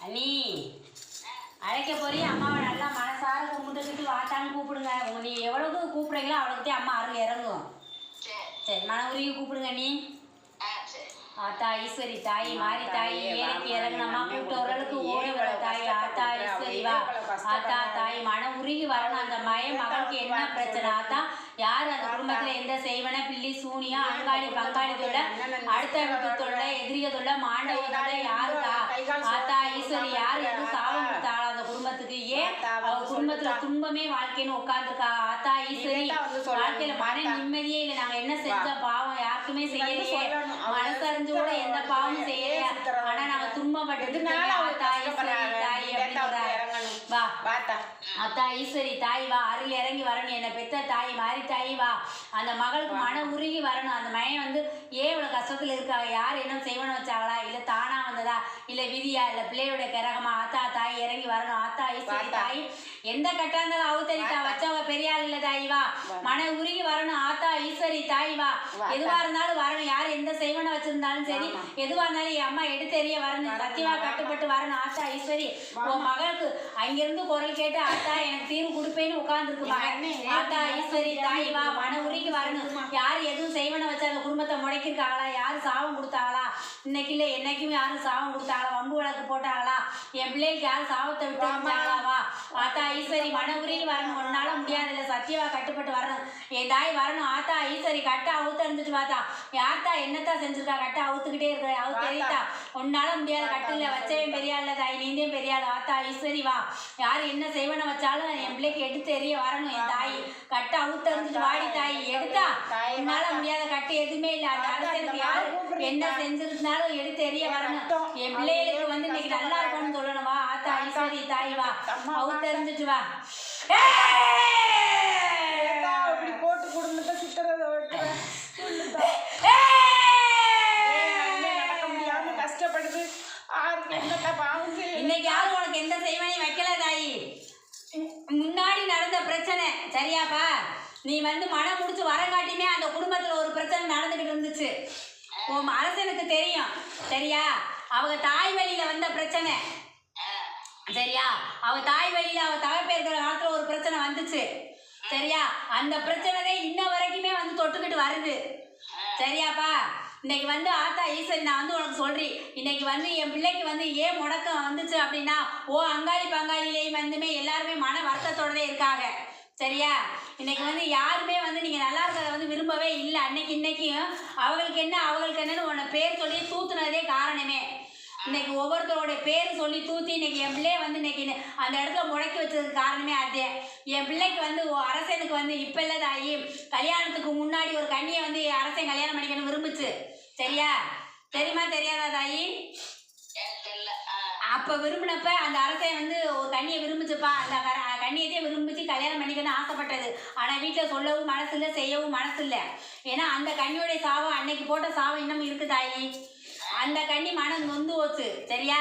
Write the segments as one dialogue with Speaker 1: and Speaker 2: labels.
Speaker 1: அண்ணி அழைக்க போறிய அம்மாவை நல்லா மனசார கும்பிட்டுக்கிட்டு வாட்டான்னு கூப்பிடுங்க. நீ எவ்வளவுக்கு கூப்பிடுறீங்களோ அவ்வளோக்கே அம்மா அருள் இறங்கும். சரி மன உருகி கூப்பிடுங்க நீ. ஆத்தா ஈஸ்வரி தாய் மாறி தாய் ஏழைக்கு இறங்கணுமா கூப்பிட்டு ஓரளவுக்கு ஓடி வர தாய் ஆத்தா ஈஸ்வரி வா. ஆத்தா தாய் மன உருகி வரணும். அந்த மகளுக்கு என்ன பிரச்சனை ஆத்தா? யார் அந்த குடும்பத்துல எந்த செய்வன பில்லி சூனியா அங்காளி பங்காளி தொல்ல அடுத்த வீட்டு தொல்லை எதிரிய தொல்லை மாண்டவ தொல்லை யாருக்கா? ஆத்தா ஈஸ்வரி யார் எதுவும் சாபம் கொடுத்தாளா அந்த குடும்பத்துக்கு? ஏன் அவ குடும்பத்துல துன்பமே வாழ்க்கைன்னு உட்காந்துருக்கா? ஆத்தா ஈஸ்வரி வாழ்க்கையில மன நிம்மதியே இல்லை. நாங்க என்ன செஞ்ச பாவம் யாருக்குமே செய்யலையே. மனசறிஞ்சு கூட எந்த பாவமும் செய்யலையா? ஆனா நாங்க துன்பப்பட்டது அத்தா ஈஸ்வரி தாய் வா. அருள் இறங்கி வரணும். என்னை பெத்த தாய் மாறி தாய் வா. அந்த மகளுக்கு மன உருகி வரணும். அந்த மகன் வந்து ஏன் இவ்வளவு கஷ்டத்துல இருக்காங்க? யார் என்ன செய்வன வச்சாங்களா? இல்ல தானா வந்ததா? இல்ல விதியா? இல்ல பிள்ளையோட கிரகமா? ஆத்தா தாய் இறங்கி வரணும். ஆத்தா ஈஸ்வரி தாய் எந்த கட்டா இருந்தாலும் அவத்தரிக்கா வச்சவங்க பெரிய ஆள் இல்ல தாய் வா. மன உருகி வரணும். ஆத்தா ஈஸ்வரி தாய் வா. எதுவா இருந்தாலும் வரணும். யார் எந்த செய்வன வச்சிருந்தாலும் சரி எதுவா இருந்தாலும் என் அம்மா எடுத்தெறிய வரணும். சத்தியமா கட்டுப்பட்டு வரணும். ஆத்தா ஈஸ்வரி உன் மகளுக்கு அங்கிருந்து குரல் கேட்டு ஆத்தா எனக்கு தீர்வு கொடுப்பேன்னு உட்கார்ந்துருக்கு மகன். ஆத்தா ஈஸ்வரி தாய் வா. மன உருகி வரணும். யார் எதுவும் செய்வன வச்சு அந்த குடும்பத்தை முடக்கிருக்காங்களா? யாரு சாபம் கொடுத்தாங்களா? இன்னைக்கு இல்லை என்னைக்குமே யாரும் சாபம் கொடுத்தாங்களா? வம்பு வழக்கு போட்டாங்களா? என் பிள்ளைக்கு யாரும் சாபத்தை விட்டு வந்தாங்களாவா? ஆத்தா ஈஸ்வரி மன உருகி வரணும். ஒன்னால முடியாது இல்லை சத்தியவா கட்டுப்பட்டு வரணும். என் தாய் வரணும். ஆத்தா ஈஸ்வரி கட்ட அவுத்து இருந்துட்டு பார்த்தா யார்த்தா என்னத்தான் செஞ்சிருக்கா? கட்ட அவுத்துக்கிட்டே இருக்கிற அவுத்து தெரியுதா? ஒன்னால முடியாத கட்டுல வச்சவன் பெரியா இல்ல தாய் நீந்தே பெரியாது. ஆத்தா ஈஸ்வரி வா. யாரு என்ன செய்வன வச்சாலும் என் பிள்ளைக்கு எடுத்து எறிய வரணும். என் தாய் கட்ட அவுத்து இருந்துட்டு வாடி தாய் எடுத்தா உன்னால முடியாத கட்டு எதுவுமே இல்லை. அந்த அரசனுக்கு யாரு என்ன செஞ்சிருந்தாலும் எடுத்து எறிய வரணும். என் பிள்ளைகளுக்கு வந்து இன்னைக்கு நல்லா இருக்கும்னு சொல்லணும். வா ஆத்தா ஈஸ்வரி தாய் வா. அவுத்து இருந்துட்டு வா.
Speaker 2: போட்டு குடும்பத்தை சித்திரதை கஷ்டப்படுது.
Speaker 1: இன்னைக்கு யாரும் உனக்கு எந்த செய்வனையும் வைக்கல தாயி. முன்னாடி நடந்த பிரச்சனை சரியாப்பா? நீ வந்து மனம் முடிச்சு வரங்காட்டியுமே அந்த குடும்பத்துல ஒரு பிரச்சனை நடந்துகிட்டு இருந்துச்சு. உன் அரசனுக்கு தெரியும் சரியா? அவங்க தாய் வழியில வந்த பிரச்சனை சரியா? அவ தாய் வழியில அவ தகப்ப இருக்கிற காலத்துல ஒரு பிரச்சனை வந்துச்சு சரியா? அந்த பிரச்சனை இன்ன வரைக்குமே வந்து தொட்டுக்கிட்டு வருது சரியாப்பா? இன்னைக்கு வந்து ஆத்தா ஈஸ்வரி நான் வந்து உனக்கு சொல்றேன். இன்னைக்கு வந்து என் பிள்ளைக்கு வந்து ஏன் முடக்கம் வந்துச்சு அப்படின்னா அங்காளி பங்காளியிலேயும் வந்துமே எல்லாருமே மன வருத்தத்தோடவே இருக்காங்க சரியா? இன்னைக்கு வந்து யாருமே வந்து நீங்க நல்லா இருக்கிறத வந்து விரும்பவே இல்லை. இன்னைக்கும் அவங்களுக்கு என்னன்னு உன்னை பேர் சொல்லி தூத்துனதே காரணமே. இன்னைக்கு ஒவ்வொருத்தரோட பேர் சொல்லி தூத்தி இன்னைக்கு என் பிள்ளைய வந்து இன்னைக்கு அந்த இடத்துல முடக்கி வச்சதுக்கு காரணமே அதே. என் பிள்ளைக்கு வந்து அரசனுக்கு வந்து இப்ப இல்ல தாயி கல்யாணத்துக்கு முன்னாடி ஒரு கண்ணியை வந்து அரசன் கல்யாணம் பண்ணிக்கணும் விரும்புச்சு சரியா? தெரியுமா தெரியாதா தாயி? அப்ப விரும்பினப்ப அந்த அரசன் வந்து ஒரு கண்ணியை விரும்பிச்சுப்பா. அந்த கண்ணியத்தையே விரும்பிச்சு கல்யாணம் பண்ணிக்கணும்னு ஆசைப்பட்டது. ஆனா வீட்டுல சொல்லவும் மனசு இல்லை செய்யவும் மனசு இல்லை. ஏன்னா அந்த கண்ணியோடைய சாபம் அன்னைக்கு போட்ட சாபம் இன்னும் இருக்கு தாயி. அந்த கண்ணி மனம் நொந்து போச்சு சரியா?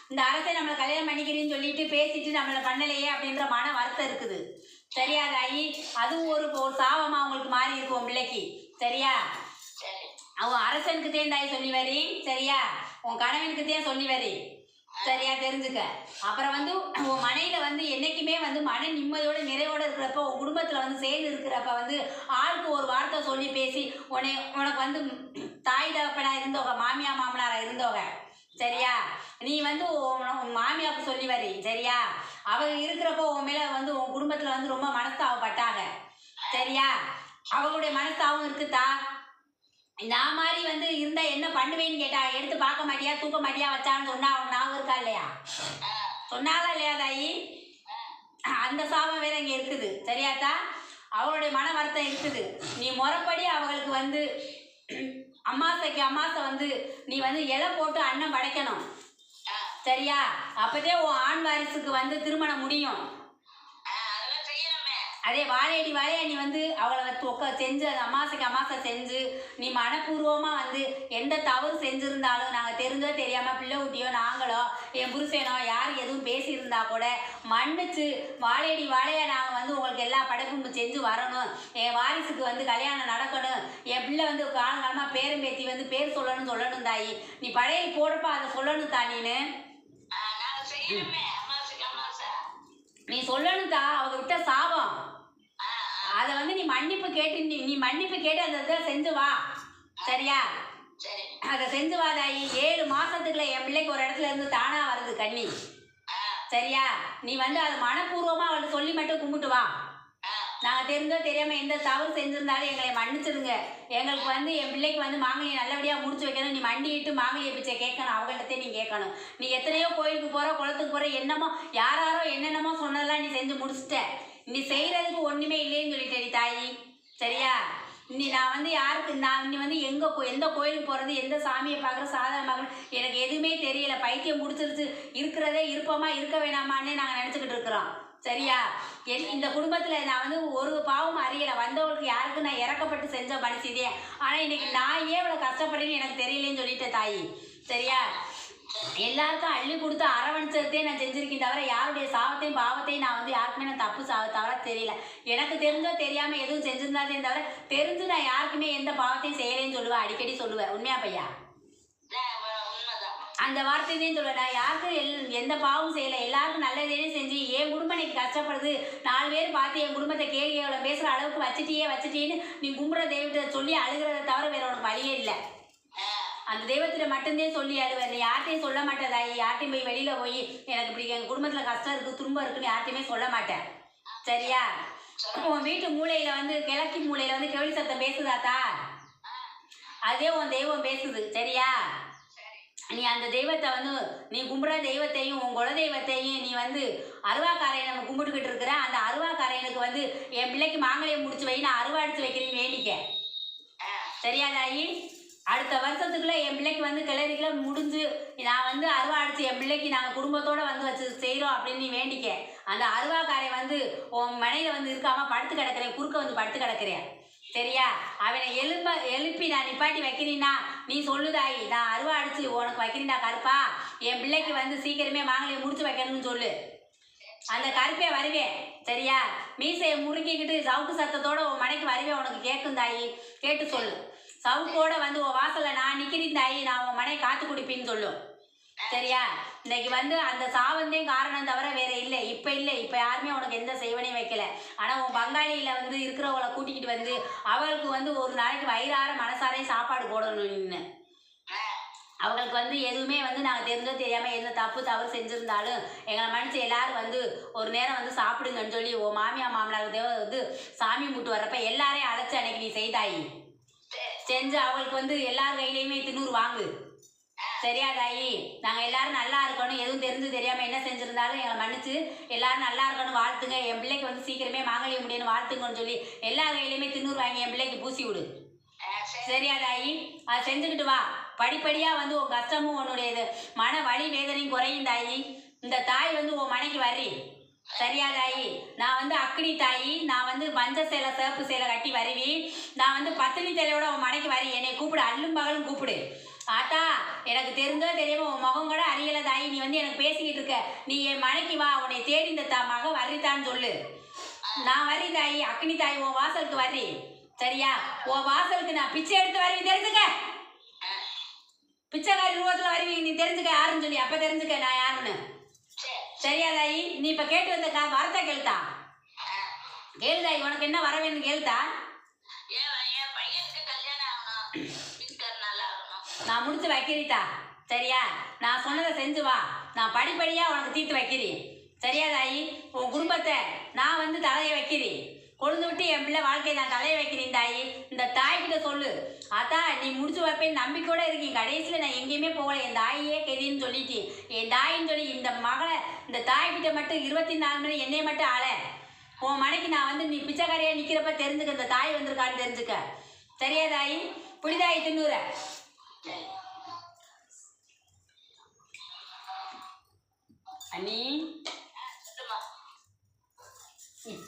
Speaker 1: இந்த அரசை நம்மளை கல்யாணம் பண்ணிக்கிறேன்னு சொல்லிட்டு பேசிட்டு நம்மளை பண்ணலையே அப்படின்ற மன வருத்தம் இருக்குது சரியா தாயி? அதுவும் ஒரு சாபமா அவங்களுக்கு மாறி இருக்கும் உன் பிள்ளைக்கு சரியா? அவன் அரசனுக்கு தேன் தாய் சொல்லி வரி சரியா? உன் கணவனுக்கு தேன் சொல்லி வரி சரியா? தெரிஞ்சுக்க. அப்புறம் வந்து உன் மனையில வந்து என்னைக்குமே வந்து மன நிம்மதியோட நிறைவோட இருக்கிறப்ப உன் குடும்பத்துல வந்து சேர்ந்து இருக்கிறப்ப வந்து ஆளுக்கு ஒரு வார்த்தை சொல்லி பேசி உனக்கு வந்து தாய் தகப்பனா இருந்தவங்க மாமியா மாமனாரா இருந்தவங்க சரியா? நீ வந்து உன் மாமியாவுக்கு சொல்லி வரி சரியா? அவங்க இருக்கிறப்போ உன் மேல வந்து உன் குடும்பத்துல வந்து ரொம்ப மனஸ்தாபப்பட்டாங்க சரியா? அவங்களுடைய மனஸ்தாபம் இருக்குதா? நான் மாதிரி வந்து இருந்தா என்ன பண்ணுவேன்னு கேட்டா எடுத்து பார்க்க மாட்டியா தூக்க மாட்டியா வச்சான்னு சொன்னா அவங்க ஞாபகம் இருக்கா இல்லையா? சொன்னாலா இல்லையா தாயி? அந்த சாபம் வேற இங்க இருக்குது சரியாத்தா? அவளுடைய மன வருத்தம் இருக்குது. நீ முறைப்படி அவங்களுக்கு வந்து அமாசை வந்து நீ வந்து இலை போட்டு அன்னம் படைக்கணும் சரியா? அப்பதே உன் ஆண் வாரிசுக்கு வந்து திருமணம் முடியும். அதே வாழையடி வாழையா நீ வந்து அவளை செஞ்சு அந்த அமாசை செஞ்சு நீ மனப்பூர்வமா வந்து எந்த தவறு செஞ்சிருந்தாலும் நாங்க தெரிஞ்சோ தெரியாம பிள்ளை குட்டியோ நாங்களோ என் புருஷனோ யார் எதுவும் பேசியிருந்தா கூட மன்னிச்சு வாழையடி வாழையா நாங்க வந்து உங்களுக்கு எல்லா படைப்பும் செஞ்சு வரணும். என் வாரிசுக்கு வந்து கல்யாணம் நடக்கணும். என் பிள்ளை வந்து காலங்காலமா பேரும் பேத்தி வந்து பேர் சொல்லணும் தாயி. நீ பழைய போடுப்பா அதை சொல்லணும் தானின்னு நீ சொல்லணும்தா, அவங்க விட்ட சாபம். அதை வந்து நீ மன்னிப்பு கேட்டு நீ மன்னிப்பு கேட்டு அந்த இதை செஞ்சு வா. சரியா? அதை செஞ்சு வா தாயி. 7 மாசத்துக்குள்ள என் பிள்ளைக்கு ஒரு இடத்துல இருந்து தானா வருது கண்ணி. சரியா? நீ வந்து அதை மனப்பூர்வமா அவள்கிட்ட சொல்லி மட்டும் கும்பிட்டு வா. நாங்கள் தெரிஞ்சோ தெரியாம எந்த தவறு செஞ்சிருந்தாலும் எங்களை மன்னிச்சிடுங்க. எங்களுக்கு வந்து என் பிள்ளைக்கு வந்து மாங்கல்யம் நல்லபடியாக முடிச்சு வைக்கணும். நீ மண்டிட்டு மாங்கல்ய பிச்சை கேட்கணும். அவங்கள்ட்டே நீ கேட்கணும். நீ எத்தனையோ கோயிலுக்கு போகிற, குளத்துக்கு போகிற, என்னமோ யாரோ என்னென்னமோ சொன்னதெல்லாம் நீ செஞ்சு முடிச்சிட்ட. நீ செய்கிறதுக்கு ஒன்றுமே இல்லைன்னு சொல்லிட்டேடி தாயி. சரியா? நான் வந்து யாருக்கு நீ வந்து எந்த கோயிலுக்கு போகிறது, எந்த சாமியை பார்க்குற, சாதனை பார்க்குற, எனக்கு எதுவுமே தெரியல. பைத்தியம் முடிச்சிருச்சு. இருக்கிறதே இருப்போமா இருக்க வேணாமான்னே நாங்கள் நினச்சிக்கிட்டு இருக்கிறோம். சரியா? இந்த குடும்பத்தில் நான் வந்து ஒரு பாவம் அறியலை. வந்தவங்களுக்கு யாருக்கு நான் இறக்கப்பட்டு செஞ்ச மனுஷதே. ஆனால் இன்னைக்கு நான் ஏன் இவ்வளோ கஷ்டப்படுறேன்னு எனக்கு தெரியலேன்னு சொல்லிட்டேன் தாயி. சரியா? எல்லாருக்கும் அள்ளி கொடுத்து அரவணைச்சதே நான் செஞ்சிருக்கேன் தவிர யாருடைய சாபத்தையும் பாவத்தையும் நான் வந்து யாருக்குமே நான் தப்பு தவிர தெரியல. எனக்கு தெரிஞ்சோ தெரியாமல் எதுவும் செஞ்சிருந்தாதே தவிர தெரிஞ்சு நான் யாருக்குமே எந்த பாவத்தையும் செய்யலேன்னு சொல்லுவேன். அடிக்கடி சொல்லுவேன். உண்மையா பையா? அந்த வார்த்தையும் சொல்லுவேன். நான் யாருக்கும் எந்த பாவமும் செய்யலை. எல்லாருக்கும் நல்லதே செஞ்சு என் குடும்பம் இன்னைக்கு கஷ்டப்படுது. 4 பேர் பார்த்து என் குடும்பத்தை கேள்வி எவ்வளோ பேசுகிற அளவுக்கு வச்சுட்டேன்னு நீ கும்புற தெய்வத்தை சொல்லி அழுகிறத தவிர வேற உனக்கு வழியே இல்லை. அந்த தெய்வத்தில் மட்டும்தான் சொல்லி அழுவேன். நீ யார்ட்டையும் சொல்ல மாட்டேன் தாயி. யார்ட்டையும் போய் வெளியில் போய் எனக்கு இப்படி எங்கள் குடும்பத்தில் கஷ்டம் இருக்குது, துன்பம் இருக்குன்னு யார்ட்டையுமே சொல்ல மாட்டேன். சரியா? உன் வீட்டு மூலையில் வந்து கிழக்கு மூலையில் வந்து கெவளி சத்தம் பேசுதாத்தா? அதே உன் தெய்வம் பேசுது. சரியா? நீ அந்த தெய்வத்தை வந்து நீ கும்பிட்ற தெய்வத்தையும் உன் குல தெய்வத்தையும் நீ வந்து அருவாக்காரையை நம்ம கும்பிட்டுக்கிட்டு இருக்கிற அந்த அருவாக்காரையனுக்கு வந்து என் பிள்ளைக்கு மாங்கல்யம் முடிச்சு வை, நான் அருவா அடிச்சு வைக்கிறேன்னு வேண்டிக்க. சரியா தாயி? அடுத்த வருஷத்துக்குள்ள என் பிள்ளைக்கு வந்து கிளறிக்கல முடிஞ்சு நான் வந்து அருவா அடிச்சு என் பிள்ளைக்கு நாங்கள் குடும்பத்தோடு வந்து வச்சு செய்கிறோம் அப்படின்னு நீ வேண்டிக்க. அந்த அருவாக்காரை வந்து உன் மனையில் வந்து இருக்காமல் படுத்து கிடக்கிறேன், குறுக்க வந்து படுத்து கிடக்கிறேன். சரியா? அவனை எழுப்பி நான் நிப்பாட்டி வைக்கிறீன்னா நீ சொல்லுதாயி, நான் அருவா அடிச்சு உனக்கு வைக்கிறீண்டா கருப்பா, என் பிள்ளைக்கு வந்து சீக்கிரமே மாங்கல்யம் முடிச்சு வைக்கணும்னு சொல்லு. அந்த கருப்பே வருவேன். சரியா? மீசையை முறுக்கிக்கிட்டு சவுக்கு சத்தத்தோட உன் மனைக்கு வருவேன். உனக்கு கேட்கும் தாயி, கேட்டு சொல்லு. சவுக்கோட வந்து உன் வாசலில் நான் நிற்கிறேன் தாயி, நான் உன் மனையை காத்து குடிப்பேன்னு சொல்லும். சரியா? இன்னைக்கு வந்து அந்த சாவந்தே காரணம் தவிர வேற இல்லை. இப்போ இல்லை, இப்போ யாருமே உனக்கு எந்த செய்வனையும் வைக்கல. ஆனால் உன் பங்காளியில் வந்து இருக்கிறவங்களை கூட்டிக்கிட்டு வந்து அவளுக்கு வந்து ஒரு நாளைக்கு வயிறார மனசாரையும் சாப்பாடு போடணும். நின்று அவங்களுக்கு வந்து எதுவுமே வந்து நாங்கள் தெரிஞ்சோ தெரியாமல் எந்த தவறு செஞ்சுருந்தாலும் எங்களை மன்னிச்சு எல்லாரும் வந்து ஒரு நேரம் வந்து சாப்பிடுங்கன்னு சொல்லி உன் மாமியா மாமனார் தேவை வந்து சாமி முட்டு வர்றப்ப எல்லாரையும் அழைச்சி அன்னைக்கு நீ செய்தாயி. செஞ்சு அவங்களுக்கு வந்து எல்லார் கையிலையுமே 300 வாங்கு. சரியா தாயி? நாங்கள் எல்லாரும் நல்லா இருக்கணும். எதுவும் தெரிஞ்சு தெரியாமல் என்ன செஞ்சுருந்தாலும் எங்களை மன்னிச்சு எல்லாரும் நல்லா இருக்கணும், வாழ்த்துங்க. என் பிள்ளைக்கு வந்து சீக்கிரமே மாங்கல்யம் முடியும்னு வாழ்த்துங்கன்னு சொல்லி எல்லார் கையிலையுமே 300 வாங்கி என் பிள்ளைக்கு பூசி விடு. சரியா தாயி? அதை செஞ்சுக்கிட்டு வா. படிப்படியாக வந்து உன் கஷ்டமும் உன்னுடைய இது மன வலி வேதனையும் குறையும் தாயி. இந்த தாய் வந்து உன் மனைக்கு வர்றி. சரியா தாயி? நான் வந்து அக்கினி தாயி. நான் வந்து மஞ்சள் சேலை சிவப்பு சேலை கட்டி வருவி. நான் வந்து பத்தினி தலையோட உன் மனைக்கு வரி. என்னை கூப்பிடு, அல்லும் பகலும் கூப்பிடு. ஆத்தா எனக்கு தெரிஞ்சோ தெரியாம உன் முகம் கூட அறியலை தாயி. நீ வந்து எனக்கு பேசிக்கிட்டு இருக்க. நீ என் மனைக்கு வா, உன்னை தேடி இந்த மக வர்றித்தான்னு சொல்லு. நான் வர்றி தாயி. அக்கினி தாயி உன் வாசலுக்கு வர்றி. சரியா? உன் வாசலுக்கு நான் பிச்சை எடுத்து வருவி. தெரிஞ்சுக்க, பிச்சைக்காரி ரூபத்தில் வருவி. நீ தெரிஞ்சுக்க யாருன்னு சொல்லி அப்போ தெரிஞ்சுக்க நான் யாருன்னு. சரியா தாயி? நீ இப்போ கேட்டு வந்த வார்த்தை கேளுத்தா? கேளுதாயி, உனக்கு என்ன வர வேணும்னு கேளுத்தா? நான் முடிச்சு வைக்கிறீத்தா. சரியா? நான் சொன்னதை செஞ்சு வா. நான் படிப்படியாக உனக்கு தீர்த்து வைக்கிறேன். சரியா தாயி? உன் குடும்பத்தை நான் வந்து தலையை வைக்கிறேன். கொழுந்து விட்டு என் பிள்ளை வாழ்க்கையை நான் தலையை வைக்கிறேன் தாயி. இந்த தாய்கிட்ட சொல்லு, அதான் நீ முடிச்சு வைப்பேன் நம்பிக்கையோட இருக்கீங்க. கடைசியில் நான் எங்கேயுமே போகல, என் தாயே கெதின்னு சொல்லிட்டு என் தாயின்னு சொல்லி இந்த மகளை இந்த தாய்கிட்ட மட்டும் 24 மணி என்னைய மட்டும் ஆள. உன் மனைக்கு நான் வந்து நீ பிச்சைக்காரியாக நிற்கிறப்ப தெரிஞ்சுக்க இந்த தாய் வந்திருக்கான்னு தெரிஞ்சுக்க. சரியா தாயி? புடிதாயி 300 அண்ணி.